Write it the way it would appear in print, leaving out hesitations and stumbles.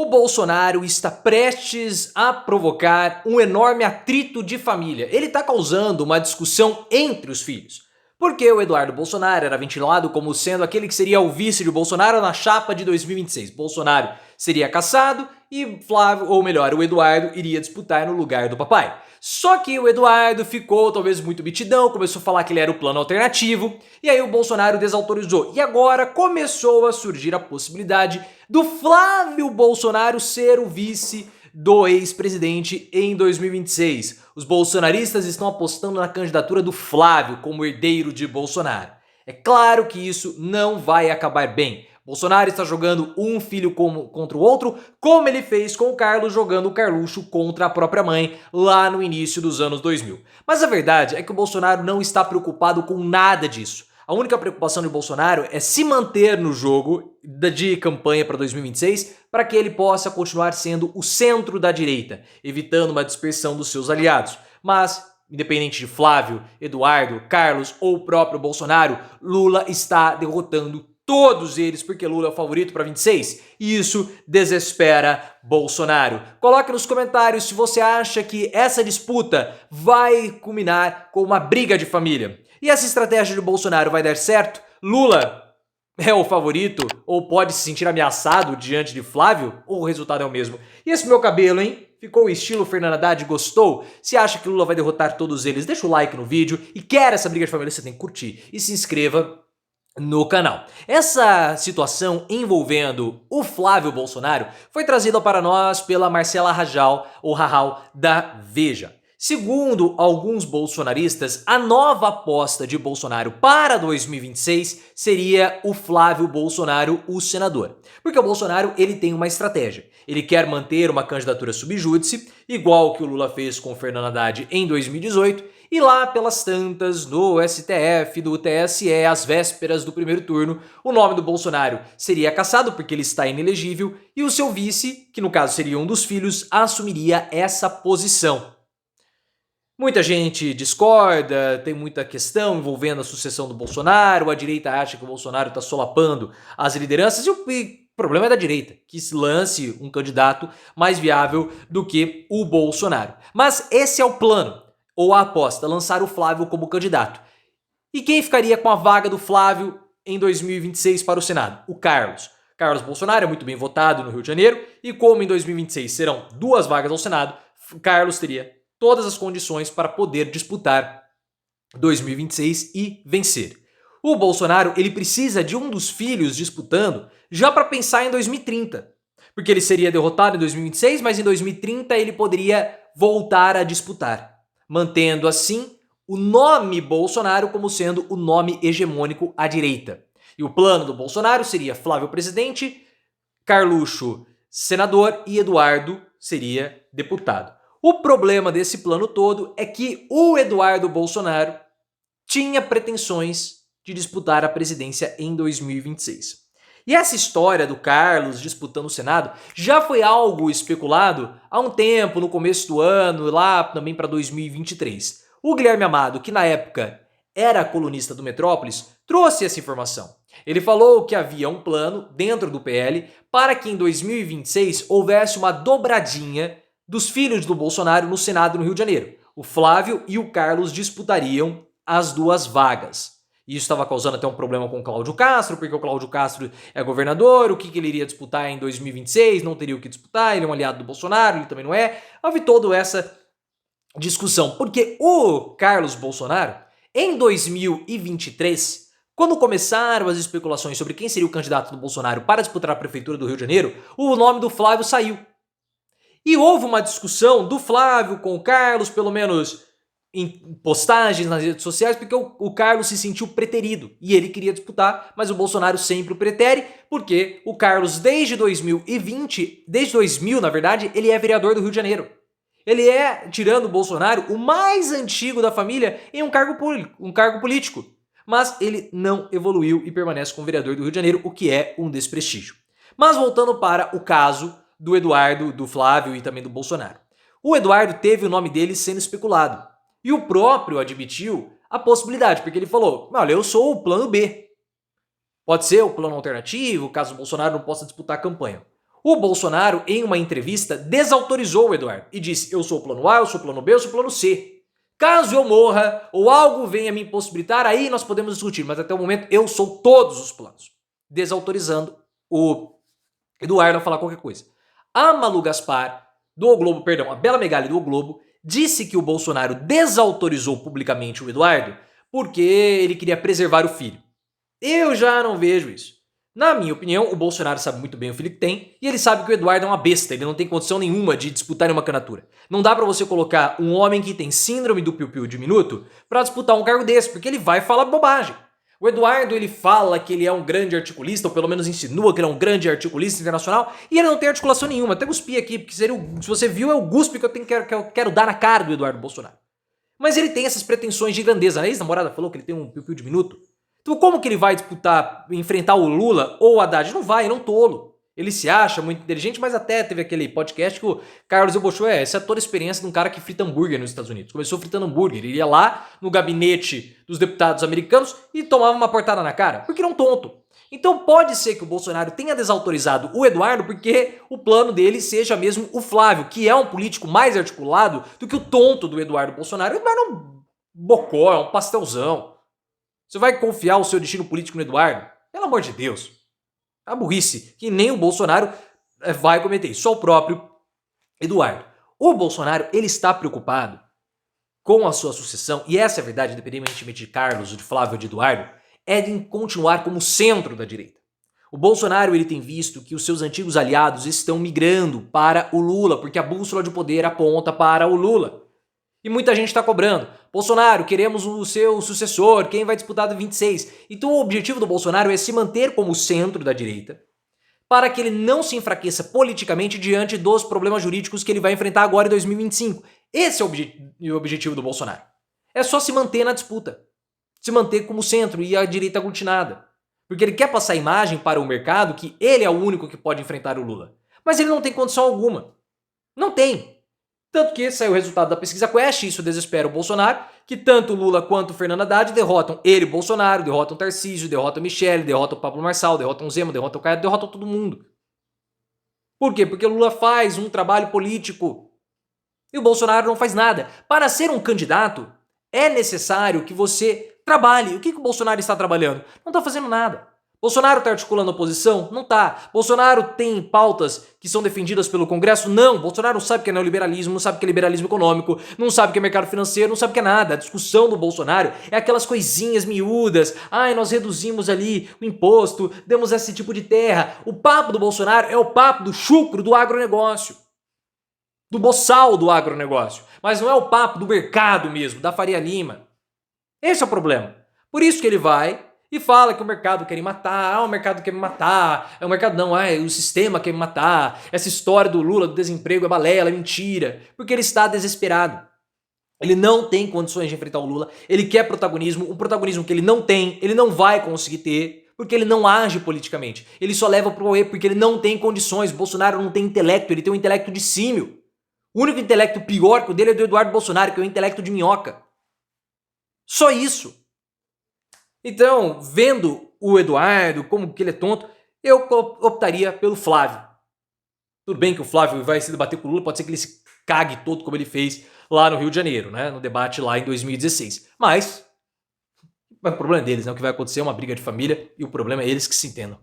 O Bolsonaro está prestes a provocar um enorme atrito de família. Ele está causando uma discussão entre os filhos. Porque o Eduardo Bolsonaro era ventilado como sendo aquele que seria o vice de Bolsonaro na chapa de 2026. Bolsonaro seria cassado e Flávio, ou melhor, o Eduardo iria disputar no lugar do papai. Só que o Eduardo ficou talvez muito mitidão, começou a falar que ele era o plano alternativo, e aí o Bolsonaro desautorizou. E agora começou a surgir a possibilidade do Flávio Bolsonaro ser o vice do ex-presidente em 2026. Os bolsonaristas estão apostando na candidatura do Flávio como herdeiro de Bolsonaro. É claro que isso não vai acabar bem. Bolsonaro está jogando um filho contra o outro, como ele fez com o Carlos jogando o Carluxo contra a própria mãe lá no início dos anos 2000. Mas a verdade é que o Bolsonaro não está preocupado com nada disso. A única preocupação de Bolsonaro é se manter no jogo de campanha para 2026 para que ele possa continuar sendo o centro da direita, evitando uma dispersão dos seus aliados. Mas, independente de Flávio, Eduardo, Carlos ou o próprio Bolsonaro, Lula está derrotando todos eles, porque Lula é o favorito para 26, e isso desespera Bolsonaro. Coloque nos comentários se você acha que essa disputa vai culminar com uma briga de família. E essa estratégia de Bolsonaro vai dar certo? Lula é o favorito ou pode se sentir ameaçado diante de Flávio? Ou o resultado é o mesmo? E esse meu cabelo, hein? Ficou estilo Fernando Haddad? Gostou? Se acha que Lula vai derrotar todos eles, deixa o like no vídeo e quer essa briga de família, você tem que curtir e se inscreva no canal. Essa situação envolvendo o Flávio Bolsonaro foi trazida para nós pela Marcela Rajal, ou Rahal, da Veja. Segundo alguns bolsonaristas, a nova aposta de Bolsonaro para 2026 seria o Flávio Bolsonaro, o senador. Porque o Bolsonaro ele tem uma estratégia. Ele quer manter uma candidatura sub júdice, igual que o Lula fez com o Fernando Haddad em 2018, e lá pelas tantas, no STF, do TSE, às vésperas do primeiro turno, o nome do Bolsonaro seria cassado porque ele está inelegível e o seu vice, que no caso seria um dos filhos, assumiria essa posição. Muita gente discorda, tem muita questão envolvendo a sucessão do Bolsonaro, a direita acha que o Bolsonaro está solapando as lideranças e o problema é da direita, que se lance um candidato mais viável do que o Bolsonaro. Mas esse é o plano, ou a aposta, lançar o Flávio como candidato. E quem ficaria com a vaga do Flávio em 2026 para o Senado? O Carlos. Carlos Bolsonaro é muito bem votado no Rio de Janeiro e como em 2026 serão 2 vagas ao Senado, Carlos teria todas as condições para poder disputar 2026 e vencer. O Bolsonaro ele precisa de um dos filhos disputando já para pensar em 2030, porque ele seria derrotado em 2026, mas em 2030 ele poderia voltar a disputar, mantendo assim o nome Bolsonaro como sendo o nome hegemônico à direita. E o plano do Bolsonaro seria Flávio presidente, Carluxo senador e Eduardo seria deputado. O problema desse plano todo é que o Eduardo Bolsonaro tinha pretensões de disputar a presidência em 2026. E essa história do Carlos disputando o Senado já foi algo especulado há um tempo, no começo do ano, lá também para 2023. O Guilherme Amado, que na época era colunista do Metrópolis, trouxe essa informação. Ele falou que havia um plano dentro do PL para que em 2026 houvesse uma dobradinha dos filhos do Bolsonaro no Senado no Rio de Janeiro. O Flávio e o Carlos disputariam as 2 vagas. E isso estava causando até um problema com o Cláudio Castro, porque o Cláudio Castro é governador, o que ele iria disputar em 2026, não teria o que disputar, ele é um aliado do Bolsonaro, ele também não é. Houve toda essa discussão, porque o Carlos Bolsonaro, em 2023, quando começaram as especulações sobre quem seria o candidato do Bolsonaro para disputar a prefeitura do Rio de Janeiro, o nome do Flávio saiu. E houve uma discussão do Flávio com o Carlos, pelo menos em postagens nas redes sociais, porque o Carlos se sentiu preterido e ele queria disputar, mas o Bolsonaro sempre o pretere, porque o Carlos desde 2000 na verdade, ele é vereador do Rio de Janeiro. Ele é, tirando o Bolsonaro, o mais antigo da família em um cargo político. Mas ele não evoluiu e permanece como vereador do Rio de Janeiro, o que é um desprestígio. Mas voltando para o caso do Eduardo, do Flávio e também do Bolsonaro. O Eduardo teve o nome dele sendo especulado. E o próprio admitiu a possibilidade, porque ele falou, olha, eu sou o plano B. Pode ser o plano alternativo, caso o Bolsonaro não possa disputar a campanha. O Bolsonaro, em uma entrevista, desautorizou o Eduardo e disse: eu sou o plano A, eu sou o plano B, eu sou o plano C. Caso eu morra ou algo venha me impossibilitar, aí nós podemos discutir, mas até o momento eu sou todos os planos. Desautorizando o Eduardo a falar qualquer coisa. A Malu Gaspar, do O Globo, perdão, a Bela Megali do O Globo, disse que o Bolsonaro desautorizou publicamente o Eduardo porque ele queria preservar o filho. Eu já não vejo isso. Na minha opinião, o Bolsonaro sabe muito bem o filho que tem e ele sabe que o Eduardo é uma besta, ele não tem condição nenhuma de disputar uma candidatura. Não dá pra você colocar um homem que tem síndrome do piu-piu diminuto pra disputar um cargo desse, porque ele vai falar bobagem. O Eduardo, ele fala que ele é um grande articulista, ou pelo menos insinua que ele é um grande articulista internacional, e ele não tem articulação nenhuma. Até cuspi aqui, porque se você viu, é o guspe que eu quero dar na cara do Eduardo Bolsonaro. Mas ele tem essas pretensões de grandeza. A ex-namorada falou que ele tem um piu-piu diminuto. Então como que ele vai disputar, enfrentar o Lula ou o Haddad? Não vai, ele é um tolo. Ele se acha muito inteligente, mas até teve aquele podcast que o Carlos Eubochô essa é toda a experiência de um cara que frita hambúrguer nos Estados Unidos. Começou fritando hambúrguer, ele ia lá no gabinete dos deputados americanos e tomava uma portada na cara, porque ele é um tonto. Então pode ser que o Bolsonaro tenha desautorizado o Eduardo porque o plano dele seja mesmo o Flávio, que é um político mais articulado do que o tonto do Eduardo Bolsonaro. O Eduardo é um bocó, é um pastelzão. Você vai confiar o seu destino político no Eduardo? Pelo amor de Deus. A burrice que nem o Bolsonaro vai cometer, só o próprio Eduardo. O Bolsonaro, ele está preocupado com a sua sucessão, e essa é a verdade, independentemente de Carlos, de Flávio ou de Eduardo, é de continuar como centro da direita. O Bolsonaro, ele tem visto que os seus antigos aliados estão migrando para o Lula, porque a bússola de poder aponta para o Lula. E muita gente está cobrando. Bolsonaro, queremos o seu sucessor, quem vai disputar do 26? Então o objetivo do Bolsonaro é se manter como centro da direita, para que ele não se enfraqueça politicamente diante dos problemas jurídicos que ele vai enfrentar agora em 2025. Esse é o objetivo do Bolsonaro. É só se manter na disputa. Se manter como centro e a direita aglutinada. Porque ele quer passar a imagem para o mercado que ele é o único que pode enfrentar o Lula. Mas ele não tem condição alguma. Não tem. Tanto que saiu o resultado da pesquisa Quest, isso desespera o Bolsonaro, que tanto Lula quanto Fernando Haddad derrotam ele, Bolsonaro, derrotam Tarcísio, derrotam Michele, derrotam Pablo Marçal, derrotam Zema, derrotam Caio, derrotam todo mundo. Por quê? Porque o Lula faz um trabalho político e o Bolsonaro não faz nada. Para ser um candidato, é necessário que você trabalhe. O que o Bolsonaro está trabalhando? Não está fazendo nada. Bolsonaro está articulando oposição? Não está. Bolsonaro tem pautas que são defendidas pelo Congresso? Não. Bolsonaro não sabe o que é neoliberalismo, não sabe o que é liberalismo econômico, não sabe o que é mercado financeiro, não sabe o que é nada. A discussão do Bolsonaro é aquelas coisinhas miúdas. Ai, nós reduzimos ali o imposto, demos esse tipo de terra. O papo do Bolsonaro é o papo do chucro do agronegócio. Do boçal do agronegócio. Mas não é o papo do mercado mesmo, da Faria Lima. Esse é o problema. Por isso que ele vai e fala que o mercado quer me matar, o mercado quer me matar, o mercado não, o sistema quer me matar, essa história do Lula, do desemprego é balela, é mentira, porque ele está desesperado. Ele não tem condições de enfrentar o Lula, ele quer protagonismo, um protagonismo que ele não tem, ele não vai conseguir ter, porque ele não age politicamente. Ele só leva pro erro porque ele não tem condições. Bolsonaro não tem intelecto, ele tem um intelecto de símio. O único intelecto pior que o dele é do Eduardo Bolsonaro, que é o intelecto de minhoca. Só isso. Então, vendo o Eduardo, como que ele é tonto, eu optaria pelo Flávio. Tudo bem que o Flávio vai se debater com o Lula, pode ser que ele se cague todo como ele fez lá no Rio de Janeiro, né? No debate lá em 2016. Mas o problema é deles, né? O que vai acontecer é uma briga de família e o problema é eles que se entendam.